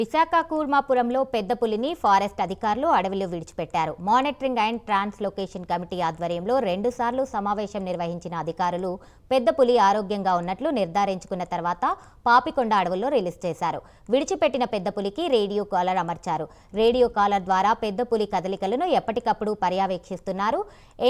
విశాఖ కూర్మాపురంలో పెద్ద పులిని ఫారెస్ట్ అధికారులు అడవిలో విడిచిపెట్టారు. మానిటరింగ్ అండ్ ట్రాన్స్లోకేషన్ కమిటీ ఆధ్వర్యంలో 2 సార్లు సమావేశం నిర్వహించిన అధికారులు పెద్ద పులి ఆరోగ్యంగా ఉన్నట్లు నిర్ధారించుకున్న తర్వాత పాపికొండ అడవుల్లో రిలీజ్ చేశారు. విడిచిపెట్టిన పెద్ద పులికి రేడియో కాలర్ అమర్చారు. రేడియో కాలర్ ద్వారా పెద్ద పులి కదలికలను ఎప్పటికప్పుడు పర్యవేక్షిస్తున్నారు.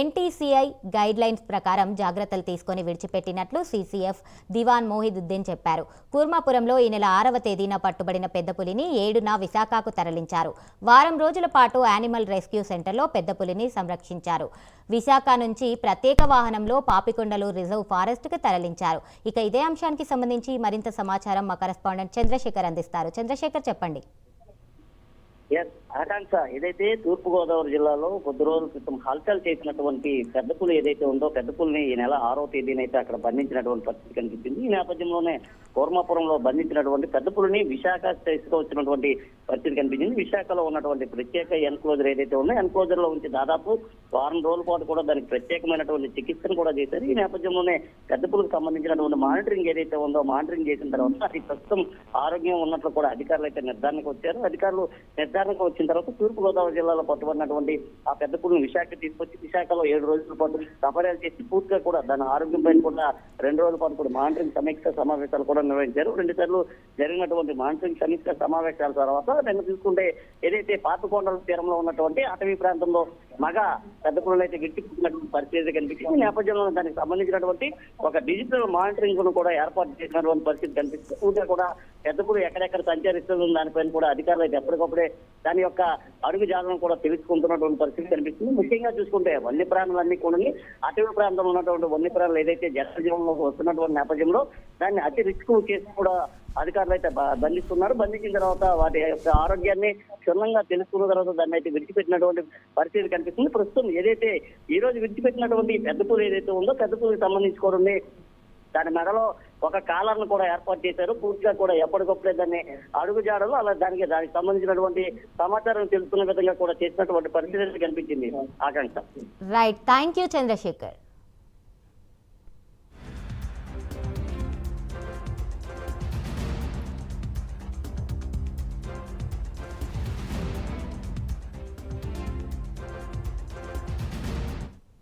ఎన్టీసీఐ గైడ్ లైన్స్ ప్రకారం జాగ్రత్తలు తీసుకుని విడిచిపెట్టినట్లు సీసీఎఫ్ దివాన్ మోహిదుద్దీన్ చెప్పారు. కూర్మాపురంలో ఈ నెల 6వ తేదీన పట్టుబడిన పెద్ద పులిని 7న విశాఖకు తరలించారు. వారం రోజుల పాటు యానిమల్ రెస్క్యూ సెంటర్లో పెద్ద పులిని సంరక్షించారు. విశాఖ నుంచి ప్రత్యేక వాహనంలో పాపికొండలు రిజర్వ్ ఫారెస్ట్కు తరలించారు. ఇక ఇదే అంశానికి సంబంధించి మరింత సమాచారం మా కరెస్పాండెంట్ చంద్రశేఖర్ అందిస్తారు. చంద్రశేఖర్, చెప్పండి. ఆకాంక్ష, ఏదైతే తూర్పుగోదావరి జిల్లాలో కొద్ది రోజుల క్రితం హల్చల్ చేసినటువంటి పెద్ద పులి ఏదైతే ఉందో, పెద్ద పులిని ఈ నెల 6వ తేదీనైతే అక్కడ బంధించినటువంటి పరిస్థితి కనిపించింది. ఈ నేపథ్యంలోనే కూర్మాపురంలో బంధించినటువంటి పెద్ద పులిని విశాఖ స్టేట్స్లో వచ్చినటువంటి పరిస్థితి కనిపించింది. విశాఖలో ఉన్నటువంటి ప్రత్యేక ఎన్క్లోజర్ ఏదైతే ఉందో, ఎన్క్లోజర్ లో ఉంచి దాదాపు వారం రోజుల పాటు కూడా దానికి ప్రత్యేకమైనటువంటి చికిత్సను కూడా చేశారు. ఈ నేపథ్యంలోనే పెద్ద పులికి సంబంధించినటువంటి మానిటరింగ్ ఏదైతే ఉందో, మానిటరింగ్ చేసిన తర్వాత అది ప్రస్తుతం ఆరోగ్యం ఉన్నట్లు కూడా అధికారులు అయితే నిర్ధారణకు వచ్చారు. అధికారులు నిర్ధారణకు వచ్చిన తర్వాత తూర్పుగోదావరి జిల్లాలో పట్టుబడినటువంటి ఆ పెద్ద పులిని విశాఖ తీసుకొచ్చి విశాఖలో 7 రోజుల పాటు సఫర్యాలు చేసి పూర్తిగా కూడా దాని ఆరోగ్యం పైన కూడా 2 రోజుల పాటు కూడా మానిటరింగ్ సమీక్ష సమావేశాలు కూడా నిర్వహించారు. 2 సార్లు జరిగినటువంటి మానిటరింగ్ సమీక్ష సమావేశాల తర్వాత నిన్న చూసుకుంటే ఏదైతే పాపికొండల తీరంలో ఉన్నటువంటి అటవీ ప్రాంతంలో మగ పెద్ద పులులు అయితే గిట్టిపుట్టినటువంటి పరిస్థితి కనిపించింది. ఈ నేపథ్యంలో దానికి సంబంధించినటువంటి ఒక డిజిటల్ మానిటరింగ్ ను కూడా ఏర్పాటు చేసినటువంటి పరిస్థితి కనిపిస్తుంది. పూర్తిగా కూడా పెద్ద పులు ఎక్కడెక్కడ సంచరిస్తుంది దానిపైన కూడా అధికారులు అయితే ఎప్పటికప్పుడే దాని యొక్క అడుగు జాలను కూడా తెలుసుకుంటున్నటువంటి పరిస్థితి కనిపిస్తుంది. ముఖ్యంగా చూసుకుంటే వన్యప్రాణులన్నీ కూడా అటవీ ప్రాంతంలో ఉన్నటువంటి వన్యప్రాణులు ఏదైతే జనజీవనంలోకి వస్తున్నటువంటి నేపథ్యంలో దాన్ని అతి రిస్క్ కేసు కూడా అధికారులు అయితే బంధిస్తున్నారు. బంధించిన తర్వాత వాటి యొక్క ఆరోగ్యాన్ని క్షుణ్ణంగా తెలుసుకున్న తర్వాత దాన్ని అయితే విడిచిపెట్టినటువంటి పరిస్థితి కనిపిస్తుంది. ప్రస్తుతం ఏదైతే ఈ రోజు విడిచిపెట్టినటువంటి పెద్ద పులి ఏదైతే ఉందో, పెద్ద పులికి సంబంధించుకోవడం దాని మెడలో ఒక కాలర్ను కూడా ఏర్పాటు చేశారు. పూర్తిగా కూడా ఎప్పటికప్పుడే దాన్ని అడుగుజాడలు అలా దానికి సంబంధించినటువంటి సమాచారం తెలుసుకునే విధంగా కూడా చేసినటువంటి పరిస్థితి కనిపించింది. Akanksha. Right, thank you Chandrasekhar.